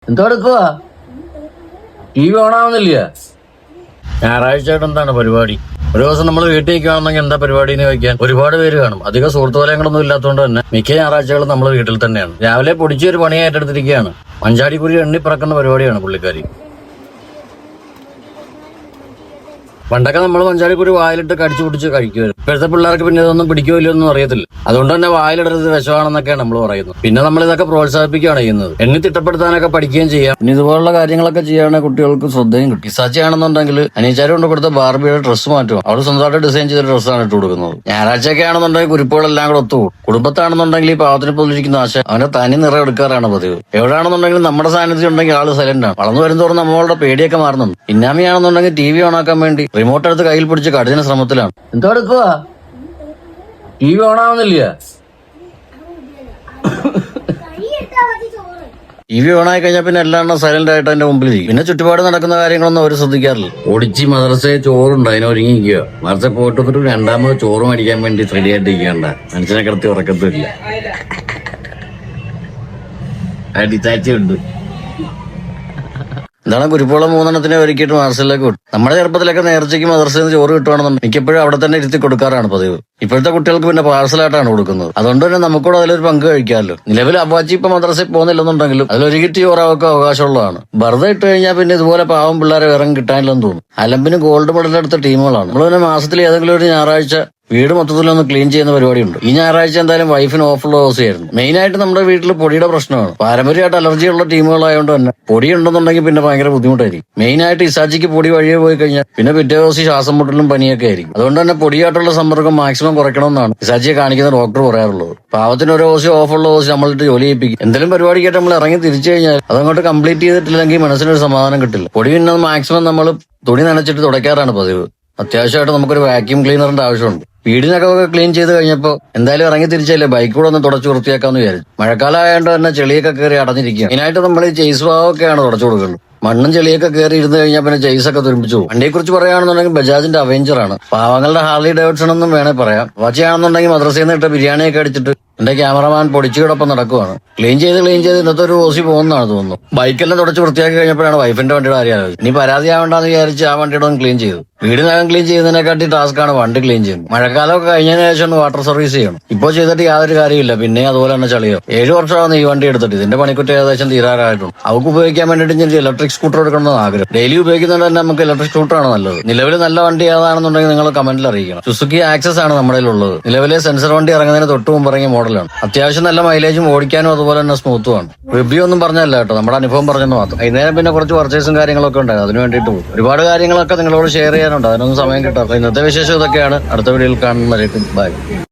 എന്തോ എടുക്കുവാ? T V ഓണാവുന്നില്ല. ഞായറാഴ്ചയായിട്ട് എന്താണ് പരിപാടി? ഒരു ദിവസം നമ്മൾ വീട്ടിൽ നിൽക്കുകയാണെങ്കിൽ എന്താ പരിപാടി എന്ന് ചോദിക്കാൻ ഒരുപാട് പേര് കാണും. അധികം സുഹൃത്തുവലയങ്ങളൊന്നും ഇല്ലാത്തതുകൊണ്ട് തന്നെ മിക്ക ഞായറാഴ്ചകളും നമ്മൾ വീട്ടിൽ തന്നെയാണ്. രാവിലെ പൊടിച്ച് ഒരു പണി ഏറ്റെടുത്തിരിക്കുകയാണ്. മഞ്ചാടിക്കുരി എണ്ണി പറക്കുന്ന പരിപാടിയാണ് പുള്ളിക്കാരി. പണ്ടൊക്കെ നമ്മൾ മഞ്ചാടിക്കുരി വായിലിട്ട് കടിച്ചു പിടിച്ച് കഴിക്കുമായിരുന്നു. ഇപ്പോഴത്തെ പിള്ളേർക്ക് പിന്നെ ഇതൊന്നും പിടിക്കുമല്ലോ അറിയത്തില്ല. അതുകൊണ്ട് തന്നെ വായിലിടരുത്, വിഷമാണെന്നൊക്കെയാണ് നമ്മൾ പറയുന്നത്. പിന്നെ നമ്മൾ ഇതൊക്കെ പ്രോത്സാഹിപ്പിക്കുകയാണ് ചെയ്യുന്നത്. എണ്ണി തിട്ടപ്പെടുത്താനൊക്കെ പഠിക്കുകയും ചെയ്യാം. പിന്നെ ഇതുപോലുള്ള കാര്യങ്ങളൊക്കെ ചെയ്യുകയാണെങ്കിൽ കുട്ടികൾക്ക് ശ്രദ്ധയും കിട്ടും. ഇസാച്ചിയാണെന്നുണ്ടെങ്കിൽ അനീച്ചാരി കൊണ്ട് കൊടുത്ത ബാർബിയുടെ ഡ്രസ്സ് മാറ്റും. അവൾ സ്വന്തമായിട്ട് ഡിസൈൻ ചെയ്ത ഡ്രസ്സാണ് ഇട്ട് കൊടുക്കുന്നത്. ഞായറാഴ്ചയൊക്കെ ആണെന്നുണ്ടെങ്കിൽ കുരിപ്പുകളെല്ലാം കൂടെ ഒത്തുപോകും. കുടുംബത്താണെന്നുണ്ടെങ്കിൽ ഈ പാവത്തിന് പൊതിരിക്കുന്ന ആശ അവന്റെ തനി നിറം എടുക്കാറാണ് പതിവ്. എവിടെയാണെന്നുണ്ടെങ്കിൽ നമ്മുടെ സാന്നിധ്യം ഉണ്ടെങ്കിൽ ആള് സൈലന്റ് ആണ്. വളർന്നു വരുന്നതോറും നമ്മളുടെ പേടിയൊക്കെ മാറുന്നുണ്ട്. ഇന്നാമിയാണെന്നുണ്ടെങ്കിൽ ടി വി ഓണാക്കാൻ വേണ്ടി റിമോട്ട് എടുത്ത് കയ്യിൽ പിടിച്ച് കഠിന ശ്രമത്തിലാണ്. എന്തോ എടുക്കുവാ? ടി വി ഓണാവുന്നില്ല. ടി വി ഓണായി കഴിഞ്ഞാൽ പിന്നെ എല്ലാം സൈലന്റ് ആയിട്ട് അതിന്റെ മുമ്പിൽ ഇരിക്കും. പിന്നെ ചുറ്റുപാട് നടക്കുന്ന കാര്യങ്ങളൊന്നും അവർ ശ്രദ്ധിക്കാറില്ല. ഓടിച്ച് മദ്രസയിൽ ചോറുണ്ട്, അതിനൊരുങ്ങിക്കുക. മദ്രസ പോയിട്ട് വന്നിട്ട് രണ്ടാമത് ചോറ് മേടിക്കാൻ വേണ്ടി റെഡി ആയിട്ട് ഇരിക്കണ്ട. മനുഷ്യനെ കിടത്തി ഉറക്കത്തില്ല. അടിത്താച്ചുണ്ട്. ഇതാണ് കുരുപ്പോളം 3 ഒരുക്കിയിട്ട് മദ്രസയിലേക്ക് വിട്ടു. നമ്മുടെ ചെറുപ്പത്തിലൊക്കെ നേർച്ചയ്ക്ക് മദ്രസയിൽ നിന്ന് ചോറ് കിട്ടുവാണെന്നുണ്ടെങ്കിൽ മിക്കപ്പോഴും അവിടെ തന്നെ ഇരുത്തി കൊടുക്കാറാണ് പതിവ്. ഇപ്പോഴത്തെ കുട്ടികൾക്ക് പിന്നെ പാർസലായിട്ടാണ് കൊടുക്കുന്നത്. അതുകൊണ്ട് തന്നെ നമുക്കൂടെ അതിലൊരു പങ്ക് കഴിക്കാമല്ലോ. നിലവിൽ അപ്പാച്ചി ഇപ്പൊ മദ്രസയിൽ പോകുന്നില്ലെന്നുണ്ടെങ്കിലും അതിലൊരുക്കിട്ട് ചോറാവൊക്കെ അവകാശമുള്ളതാണ്. വെറുതെ ഇട്ട് കഴിഞ്ഞാൽ പിന്നെ ഇതുപോലെ പാവം പിള്ളേരെ ഇറങ്ങി കിട്ടാനില്ലെന്ന് തോന്നും. അലമ്പിന് ഗോൾഡ് മെഡൽ എടുത്ത ടീമുകളാണ്. നമ്മൾ പിന്നെ മാസത്തിൽ ഏതെങ്കിലും ഒരു ഞായറാഴ്ച വീട് മൊത്തത്തിലൊന്ന് ക്ലീൻ ചെയ്യുന്ന പരിപാടിയുണ്ട്. ഈ ഞായറാഴ്ച എന്തായാലും വൈഫിന് ഓഫുള്ള ദിവസമായിരുന്നു. മെയിനായിട്ട് നമ്മുടെ വീട്ടിൽ പൊടിയുടെ പ്രശ്നമാണ്. പാരമ്പര്യമായിട്ട് അലർജിയുള്ള ടീമുകളായതുകൊണ്ട് തന്നെ പൊടി ഉണ്ടെന്നുണ്ടെങ്കിൽ പിന്നെ ഭയങ്കര ബുദ്ധിമുട്ടായിരിക്കും. മെയിനായിട്ട് ഇസാച്ചിക്ക് പൊടി വഴിയെ പോയി കഴിഞ്ഞാൽ പിന്നെ പിറ്റേ ദിവസം ശ്വാസം മുട്ടലും പനിയൊക്കെ ആയിരിക്കും. അതുകൊണ്ട് തന്നെ പൊടിയായിട്ടുള്ള സമ്പർക്കം മാക്സിമം കുറയ്ക്കണമെന്നാണ് ഇസാച്ചിയെ കാണിക്കുന്ന ഡോക്ടർ പറയാറുള്ളത്. പാവത്തിന് ഒരു ദിവസം ഓഫുള്ള ദിവസം നമ്മളിട്ട് ജോലി ചെയ്യിപ്പിക്കും. എന്തെങ്കിലും പരിപാടിക്കായിട്ട് നമ്മൾ ഇറങ്ങി തിരിച്ചു കഴിഞ്ഞാൽ അതങ്ങോട്ട് കംപ്ലീറ്റ് ചെയ്തിട്ടില്ലെങ്കിൽ മനസ്സിനൊരു സമാധാനം കിട്ടില്ല. പൊടി പിന്നെ മാക്സിമം നമ്മൾ തുണി നനച്ചിട്ട് തുടയ്ക്കാറാണ് പതിവ്. അത്യാവശ്യമായിട്ട് നമുക്കൊരു വാക്യൂം ക്ലീനറിന്റെ ആവശ്യമുണ്ട്. വീടിനൊക്കെ ക്ലീൻ ചെയ്ത് കഴിഞ്ഞപ്പോൾ എന്തായാലും ഇറങ്ങി തിരിച്ചല്ലേ ബൈക്ക് കൂടെ ഒന്ന് തുടച്ചു വൃത്തിയാക്കാന്ന് വിചാരിച്ചു. മഴക്കാലം ആയതുകൊണ്ട് തന്നെ ചെളിയൊക്കെ കയറി അടഞ്ഞിരിക്കുക. മെയിനായിട്ട് നമ്മൾ ഈ ചേസ് ഭാഗമൊക്കെയാണ് തുടച്ചു കൊടുക്കുന്നത്. മണ്ണും ചെളിയൊക്കെ കയറി ഇരുന്ന് കഴിഞ്ഞാൽ പിന്നെ ജെയ്സൊക്കെ തുരുമ്പിച്ചു പോകും. വണ്ടിയെ കുറിച്ച് പറയുകയാണെന്നുണ്ടെങ്കിൽ ബജാജിന്റെ അവെഞ്ചറാണ്. പാവങ്ങളുടെ ഹാർലി ഡേവിഡ്സൺ എന്നും വേണേ പറയാം. വാച്ചിയാണെന്നുണ്ടെങ്കിൽ മദ്രസയിൽ നിന്ന് ഇട്ട ബിരിയാണിയൊക്കെ അടിച്ചിട്ട് എന്റെ ക്യാമറമാൻ പൊടിച്ചുകിടപ്പം നടക്കുവാണ്. ക്ലീൻ ചെയ്ത് ഇന്നത്തെ ഒരു ഓസി പോകുന്നതാണ് തോന്നുന്നു. ബൈക്കെല്ലാം തുടച്ച് വൃത്തിയാക്കി കഴിഞ്ഞപ്പോഴാണ് വൈഫിന്റെ വണ്ടിയുടെ കാര്യം ആലോചിച്ചത്. ഇനി പരാതിയാവണ്ടെന്ന് വിചാരിച്ച് ആ വണ്ടിയുടെ ഒന്ന് ക്ലീൻ ചെയ്തു. വീടിനകം ക്ലീൻ ചെയ്യുന്നതിനെക്കാട്ടി ടാസ്ക്കാണ് വണ്ടി ക്ലീൻ ചെയ്യുന്നത്. മഴക്കാലമൊക്കെ കഴിഞ്ഞതിന് ശേഷം ഒന്ന് വാട്ടർ സർവീസ് ചെയ്യണം. ഇപ്പോൾ ചെയ്തിട്ട് യാതൊരു കാര്യമില്ല. പിന്നെ അതുപോലെ തന്നെ ചളിയോ. 7 വർഷമാണ് ഈ വണ്ടി എടുത്തിട്ട്. ഇതിന്റെ പണിക്കുറ്റി ഏകദേശം തീരാറായിട്ടുണ്ട്. അവർക്ക് ഉപയോഗിക്കാൻ വേണ്ടിയിട്ട് ഞാൻ ഇലക്ട്രിക് സ്കൂട്ടർ എടുക്കണമെന്ന് ആഗ്രഹം. ഡെയിലി ഉപയോഗിക്കുന്നതുകൊണ്ട് തന്നെ നമുക്ക് ഇലക്ട്രിക് സ്കൂട്ടറാണ് നല്ലത്. നിലവിൽ നല്ല വണ്ടി ഏതാണെന്നുണ്ടെങ്കിൽ നിങ്ങൾ കമന്റിൽ അറിയിക്കണം. സുസുക്കി ആക്സസ് ആണ് നമ്മുടെ ഉള്ളത്. നിലവിലെ സെൻസർ വണ്ടി ഇറങ്ങുന്നതിന് തൊട്ട് മുമ്പ് ഇറങ്ങിയ മോഡലാണ്. അത്യാവശ്യം നല്ല മൈലേജും ഓടിക്കാനും അതുപോലെ തന്നെ സ്മൂത്തുമാണ്. റിവ്യൂ ഒന്നും പറഞ്ഞല്ല കേട്ടോ, നമ്മുടെ അനുഭവം പറഞ്ഞെന്ന് മാത്രം. വൈകുന്നേരം പിന്നെ കുറച്ച് പർച്ചേസും കാര്യങ്ങളൊക്കെ ഉണ്ടായിരുന്നു. അതിന് വേണ്ടിയിട്ട് പോകും. ഒരുപാട് കാര്യങ്ങളൊക്കെ നിങ്ങളോട് ഷെയർ ചെയ്യാനുണ്ട്. അതിനൊന്നും സമയം കിട്ടാറില്ല. ഇന്നത്തെ വിശേഷം ഇതൊക്കെയാണ്. അടുത്ത വീഡിയോയിൽ കാണുന്നവരേക്കും ബൈ.